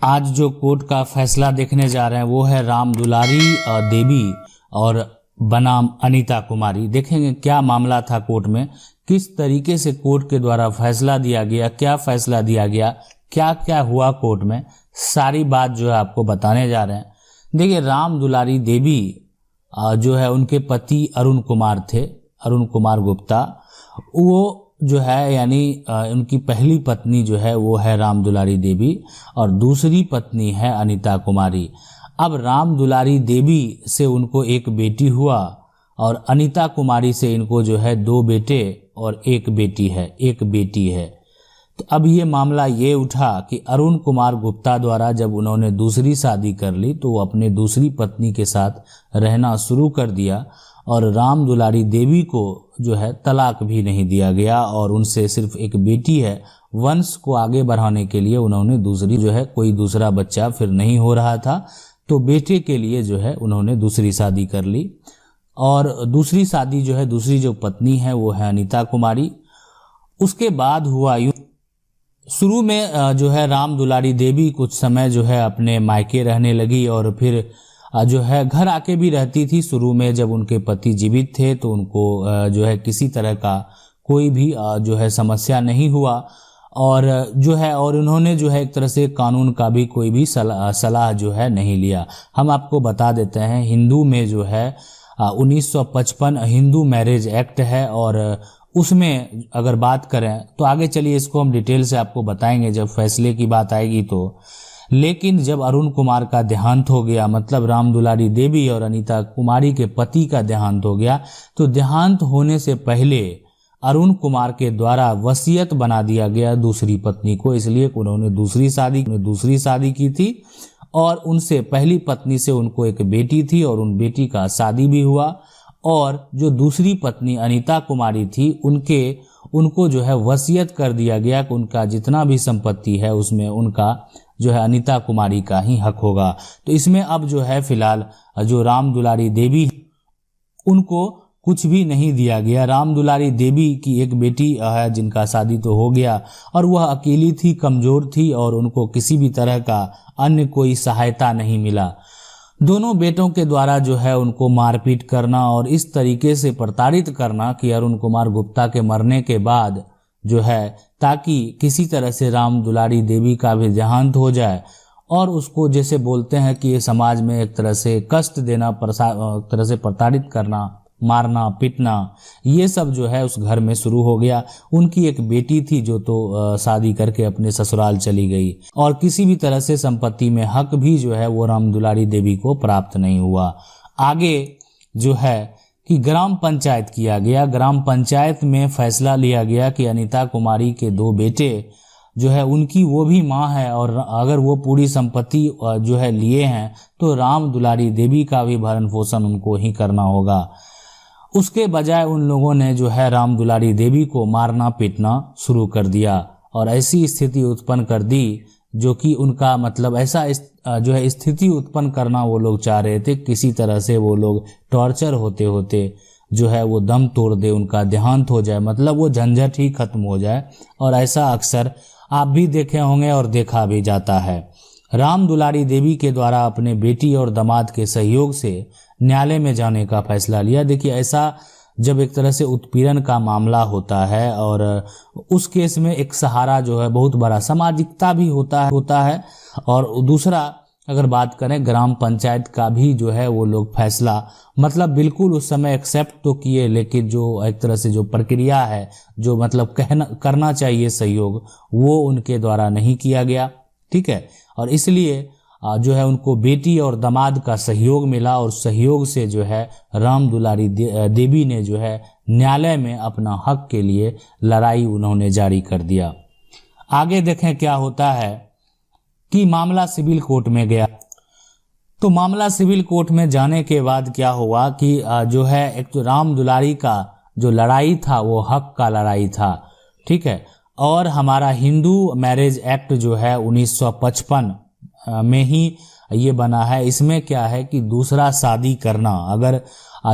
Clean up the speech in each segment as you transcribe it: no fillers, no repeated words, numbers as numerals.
आज जो कोर्ट का फैसला देखने जा रहे हैं वो है राम दुलारी देवी और बनाम अनीता कुमारी। देखेंगे क्या मामला था कोर्ट में, किस तरीके से कोर्ट के द्वारा फैसला दिया गया, क्या फैसला दिया गया, क्या क्या हुआ कोर्ट में, सारी बात जो है आपको बताने जा रहे हैं। देखिए, राम दुलारी देवी जो है उनके पति अरुण कुमार थे, अरुण कुमार गुप्ता। वो जो है यानी उनकी पहली पत्नी जो है वो है राम दुलारी देवी और दूसरी पत्नी है अनीता कुमारी। अब राम दुलारी देवी से उनको एक बेटी हुआ और अनीता कुमारी से इनको जो है 2 बेटे और एक बेटी है। तो अब ये मामला ये उठा कि अरुण कुमार गुप्ता द्वारा जब उन्होंने दूसरी शादी कर ली तो वो अपने दूसरी पत्नी के साथ रहना शुरू कर दिया और राम दुलारी देवी को जो है तलाक भी नहीं दिया गया और उनसे सिर्फ एक बेटी है। वंश को आगे बढ़ाने के लिए उन्होंने दूसरी जो है, कोई दूसरा बच्चा फिर नहीं हो रहा था तो बेटे के लिए जो है उन्होंने दूसरी शादी कर ली। और दूसरी शादी जो है, दूसरी जो पत्नी है वो है अनीता कुमारी। उसके बाद हुआ यूं, शुरू में जो है राम दुलारी देवी कुछ समय जो है अपने मायके रहने लगी और फिर जो है घर आके भी रहती थी। शुरू में जब उनके पति जीवित थे तो उनको जो है किसी तरह का कोई भी जो है समस्या नहीं हुआ और जो है और उन्होंने जो है एक तरह से कानून का भी कोई भी सलाह जो है नहीं लिया। हम आपको बता देते हैं, हिंदू में जो है 1955 हिंदू मैरिज एक्ट है और उसमें अगर बात करें तो आगे चलिए इसको हम डिटेल से आपको बताएंगे जब फैसले की बात आएगी तो। लेकिन जब अरुण कुमार का देहांत हो गया, मतलब राम दुलारी देवी और अनीता कुमारी के पति का देहांत हो गया, तो देहांत होने से पहले अरुण कुमार के द्वारा वसीयत बना दिया गया दूसरी पत्नी को, इसलिए उन्होंने दूसरी शादी की थी और उनसे पहली पत्नी से उनको एक बेटी थी और उन बेटी का शादी भी हुआ। और जो दूसरी पत्नी अनीता कुमारी थी उनको जो है वसीयत कर दिया गया कि उनका जितना भी संपत्ति है उसमें उनका जो है अनीता कुमारी का ही हक होगा। तो इसमें अब जो है फिलहाल जो राम दुलारी देवी उनको कुछ भी नहीं दिया गया। राम दुलारी देवी की एक बेटी है जिनका शादी तो हो गया और वह अकेली थी, कमजोर थी और उनको किसी भी तरह का अन्य कोई सहायता नहीं मिला। दोनों बेटों के द्वारा जो है उनको मारपीट करना और इस तरीके से प्रताड़ित करना कि अरुण कुमार गुप्ता के मरने के बाद जो है ताकि किसी तरह से राम दुलारी देवी का भी देहांत हो जाए और उसको जैसे बोलते हैं कि ये समाज में एक तरह से कष्ट देना, एक तरह से प्रताड़ित करना, मारना पीटना, ये सब जो है उस घर में शुरू हो गया। उनकी एक बेटी थी जो तो शादी करके अपने ससुराल चली गई और किसी भी तरह से संपत्ति में हक भी जो है वो राम दुलारी देवी को प्राप्त नहीं हुआ। आगे जो है कि ग्राम पंचायत किया गया। ग्राम पंचायत में फैसला लिया गया कि अनीता कुमारी के 2 बेटे जो है उनकी वो भी मां है और अगर वो पूरी संपत्ति जो है लिए हैं तो राम दुलारी देवी का भी भरण पोषण उनको ही करना होगा। उसके बजाय उन लोगों ने जो है राम दुलारी देवी को मारना पीटना शुरू कर दिया और ऐसी स्थिति उत्पन्न कर दी जो कि उनका मतलब ऐसा जो है स्थिति उत्पन्न करना वो लोग चाह रहे थे, किसी तरह से वो लोग टॉर्चर होते होते जो है वो दम तोड़ दे, उनका देहांत हो जाए, मतलब वो झंझट ही खत्म हो जाए। और ऐसा अक्सर आप भी देखे होंगे और देखा भी जाता है। राम दुलारी देवी के द्वारा अपने बेटी और दामाद के सहयोग से न्यायालय में जाने का फैसला लिया। देखिए, ऐसा जब एक तरह से उत्पीड़न का मामला होता है और उस केस में एक सहारा जो है बहुत बड़ा सामाजिकता भी होता है। और दूसरा अगर बात करें ग्राम पंचायत का भी जो है वो लोग फैसला मतलब बिल्कुल उस समय एक्सेप्ट तो किए, लेकिन जो एक तरह से जो प्रक्रिया है जो मतलब करना चाहिए सहयोग, वो उनके द्वारा नहीं किया गया। ठीक है, और इसलिए जो है उनको बेटी और दामाद का सहयोग मिला और सहयोग से जो है राम दुलारी देवी ने जो है न्यायालय में अपना हक के लिए लड़ाई उन्होंने जारी कर दिया। आगे देखें क्या होता है कि मामला सिविल कोर्ट में गया। तो मामला सिविल कोर्ट में जाने के बाद क्या हुआ कि जो है एक तो राम दुलारी का जो लड़ाई था वो हक का लड़ाई था। ठीक है, और हमारा हिंदू मैरिज एक्ट जो है 1955 में ही ये बना है। इसमें क्या है कि दूसरा शादी करना, अगर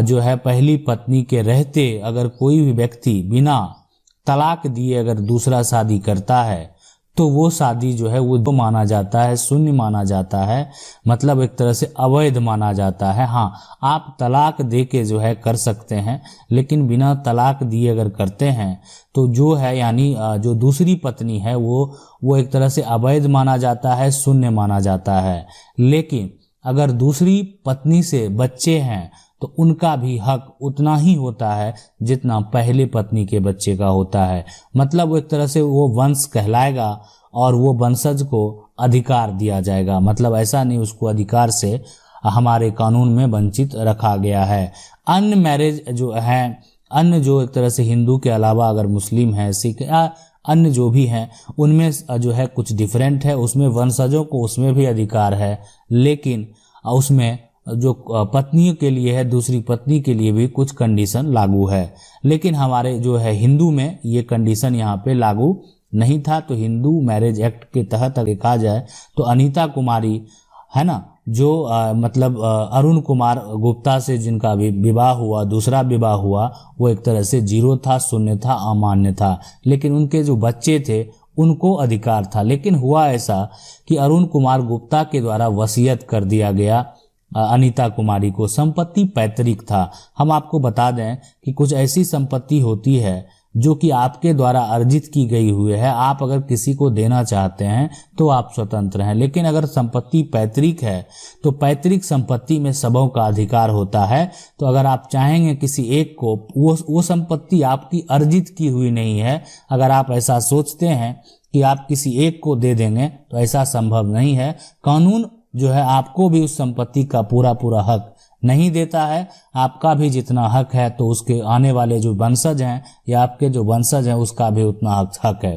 जो है पहली पत्नी के रहते अगर कोई भी व्यक्ति बिना तलाक दिए अगर दूसरा शादी करता है तो वो शादी जो है वो माना जाता है, शून्य माना जाता है, मतलब एक तरह से अवैध माना जाता है। हाँ, आप तलाक दे के जो है कर सकते हैं, लेकिन बिना तलाक दिए अगर करते हैं तो जो है यानी जो दूसरी पत्नी है वो एक तरह से अवैध माना जाता है, शून्य माना जाता है। लेकिन अगर दूसरी पत्नी से बच्चे हैं तो उनका भी हक उतना ही होता है जितना पहले पत्नी के बच्चे का होता है। मतलब वो एक तरह से वो वंश कहलाएगा और वो वंशज को अधिकार दिया जाएगा। मतलब ऐसा नहीं उसको अधिकार से हमारे कानून में वंचित रखा गया है। अन्य मैरिज जो है, अन्य जो एक तरह से हिंदू के अलावा अगर मुस्लिम है, सिख या अन्य जो भी हैं, उनमें जो है कुछ डिफरेंट है। उसमें वंशजों को उसमें भी अधिकार है, लेकिन उसमें जो पत्नियों के लिए है, दूसरी पत्नी के लिए भी कुछ कंडीशन लागू है। लेकिन हमारे जो है हिंदू में ये कंडीशन यहाँ पे लागू नहीं था। तो हिंदू मैरिज एक्ट के तहत देखा जाए तो अनीता कुमारी है ना, जो मतलब अरुण कुमार गुप्ता से जिनका भी विवाह हुआ, दूसरा विवाह हुआ, वो एक तरह से जीरो था, शून्य था, अमान्य था। लेकिन उनके जो बच्चे थे उनको अधिकार था। लेकिन हुआ ऐसा कि अरुण कुमार गुप्ता के द्वारा वसीयत कर दिया गया अनीता कुमारी को। संपत्ति पैतृक था। हम आपको बता दें कि कुछ ऐसी संपत्ति होती है जो कि आपके द्वारा अर्जित की गई हुई है, आप अगर किसी को देना चाहते हैं तो आप स्वतंत्र हैं। लेकिन अगर संपत्ति पैतृक है तो पैतृक संपत्ति में सबों का अधिकार होता है। तो अगर आप चाहेंगे किसी एक को, वो संपत्ति आपकी अर्जित की हुई नहीं है, अगर आप ऐसा सोचते हैं कि आप किसी एक को दे देंगे तो ऐसा संभव नहीं है। कानून जो है आपको भी उस संपत्ति का पूरा पूरा हक नहीं देता है। आपका भी जितना हक है तो उसके आने वाले जो वंशज हैं या आपके जो वंशज हैं उसका भी उतना हक है।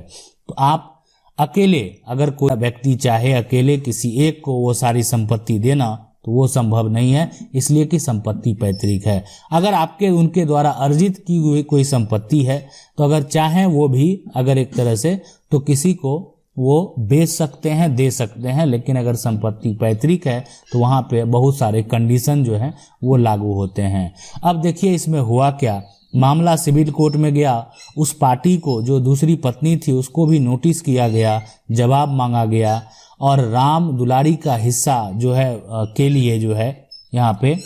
तो आप अकेले, अगर कोई व्यक्ति चाहे अकेले किसी एक को वो सारी संपत्ति देना तो वो संभव नहीं है, इसलिए कि संपत्ति पैतृक है। अगर आपके उनके द्वारा अर्जित की हुई कोई संपत्ति है तो अगर चाहें वो भी अगर एक तरह से तो किसी को वो बेच सकते हैं, दे सकते हैं। लेकिन अगर संपत्ति पैतृक है तो वहाँ पे बहुत सारे कंडीशन जो हैं वो लागू होते हैं। अब देखिए इसमें हुआ क्या, मामला सिविल कोर्ट में गया। उस पार्टी को जो दूसरी पत्नी थी उसको भी नोटिस किया गया, जवाब मांगा गया, और राम दुलारी का हिस्सा जो है के लिए जो है यहाँ पे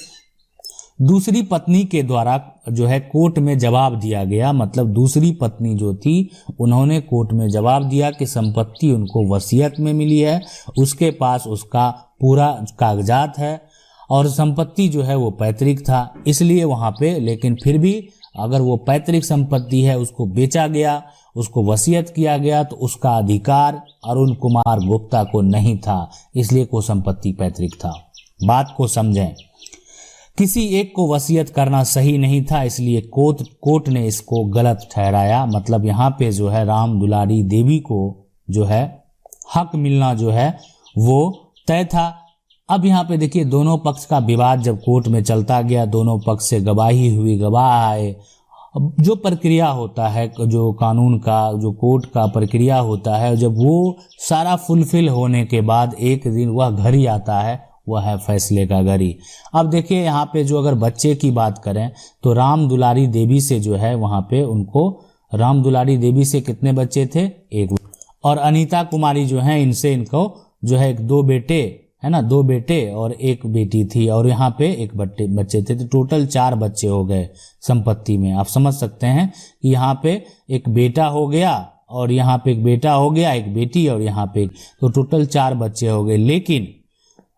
दूसरी पत्नी के द्वारा जो है कोर्ट में जवाब दिया गया। मतलब दूसरी पत्नी जो थी उन्होंने कोर्ट में जवाब दिया कि संपत्ति उनको वसीयत में मिली है, उसके पास उसका पूरा कागजात है और संपत्ति जो है वो पैतृक था, इसलिए वहाँ पे। लेकिन फिर भी अगर वो पैतृक संपत्ति है, उसको बेचा गया, उसको वसीयत किया गया, तो उसका अधिकार अरुण कुमार गुप्ता को नहीं था, इसलिए को संपत्ति पैतृक था। बात को समझें, किसी एक को वसीयत करना सही नहीं था, इसलिए कोर्ट ने इसको गलत ठहराया। मतलब यहाँ पे जो है राम दुलारी देवी को जो है हक मिलना जो है वो तय था। अब यहाँ पे देखिए दोनों पक्ष का विवाद जब कोर्ट में चलता गया, दोनों पक्ष से गवाही हुई, गवाह आए। जो प्रक्रिया होता है, जो कानून का, जो कोर्ट का प्रक्रिया होता है, जब वो सारा फुलफिल होने के बाद एक दिन वह घड़ी आता है, वह है फैसले का घड़ी। अब देखिए यहाँ पे जो अगर बच्चे की बात करें तो राम दुलारी देवी से जो है वहाँ पे उनको, राम दुलारी देवी से कितने बच्चे थे? एक। और अनीता कुमारी जो है इनसे इनको जो है दो बेटे है ना, दो बेटे और एक बेटी थी, और यहाँ पे एक बच्चे थे। तो टोटल 4 बच्चे हो गए संपत्ति में। आप समझ सकते हैं कि यहाँ पे एक बेटा हो गया और यहाँ पे एक बेटा हो गया, एक बेटी और यहाँ पे तो टोटल 4 बच्चे हो गए। लेकिन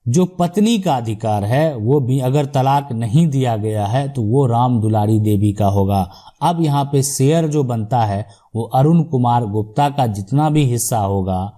जो पत्नी का अधिकार है वो भी अगर तलाक नहीं दिया गया है तो वो राम दुलारी देवी का होगा। अब यहाँ पे शेयर जो बनता है वो अरुण कुमार गुप्ता का जितना भी हिस्सा होगा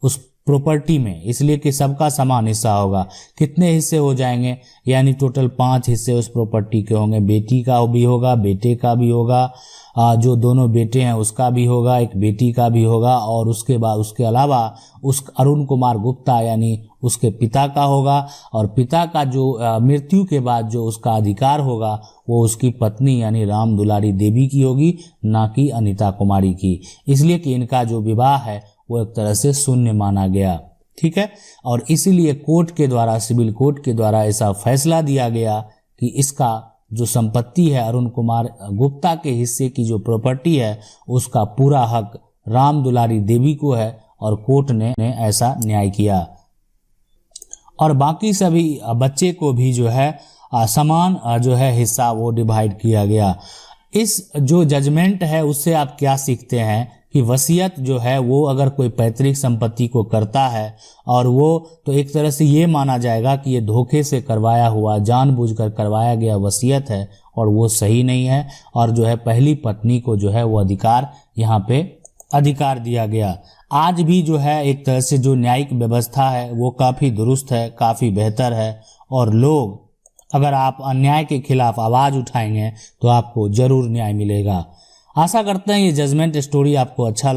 उस प्रॉपर्टी में, इसलिए कि सबका समान हिस्सा होगा। कितने हिस्से हो जाएंगे? यानी टोटल 5 हिस्से उस प्रॉपर्टी के होंगे। बेटी का भी होगा, बेटे का भी होगा, जो दोनों बेटे हैं उसका भी होगा, एक बेटी का भी होगा, और उसके बाद उसके अलावा उस अरुण कुमार गुप्ता यानी उसके पिता का होगा। और पिता का जो मृत्यु के बाद जो उसका अधिकार होगा वो उसकी पत्नी यानी राम दुलारी देवी की होगी, ना कि अनीता कुमारी की। इसलिए कि इनका जो विवाह है वो एक तरह से शून्य माना गया। ठीक है, और इसीलिए कोर्ट के द्वारा, सिविल कोर्ट के द्वारा ऐसा फैसला दिया गया कि इसका जो संपत्ति है अरुण कुमार गुप्ता के हिस्से की जो प्रॉपर्टी है उसका पूरा हक राम दुलारी देवी को है और कोर्ट ने ऐसा न्याय किया और बाकी सभी बच्चे को भी जो है समान जो है हिस्सा वो डिवाइड किया गया। इस जो जजमेंट है उससे आप क्या सीखते हैं कि वसीयत जो है वो अगर कोई पैतृक संपत्ति को करता है और वो तो एक तरह से ये माना जाएगा कि ये धोखे से करवाया हुआ जानबूझकर करवाया गया वसीयत है और वो सही नहीं है और जो है पहली पत्नी को जो है वो अधिकार दिया गया। आज भी जो है एक तरह से जो न्यायिक व्यवस्था है वो काफ़ी दुरुस्त है, काफ़ी बेहतर है और लोग अगर आप अन्याय के खिलाफ आवाज़ उठाएंगे तो आपको ज़रूर न्याय मिलेगा। आशा करते हैं ये जजमेंट स्टोरी आपको अच्छा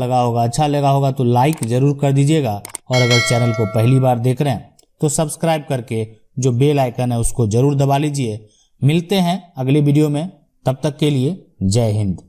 लगा होगा तो लाइक ज़रूर कर दीजिएगा और अगर चैनल को पहली बार देख रहे हैं तो सब्सक्राइब करके जो बेल आइकन है उसको ज़रूर दबा लीजिए। मिलते हैं अगले वीडियो में, तब तक के लिए जय हिंद।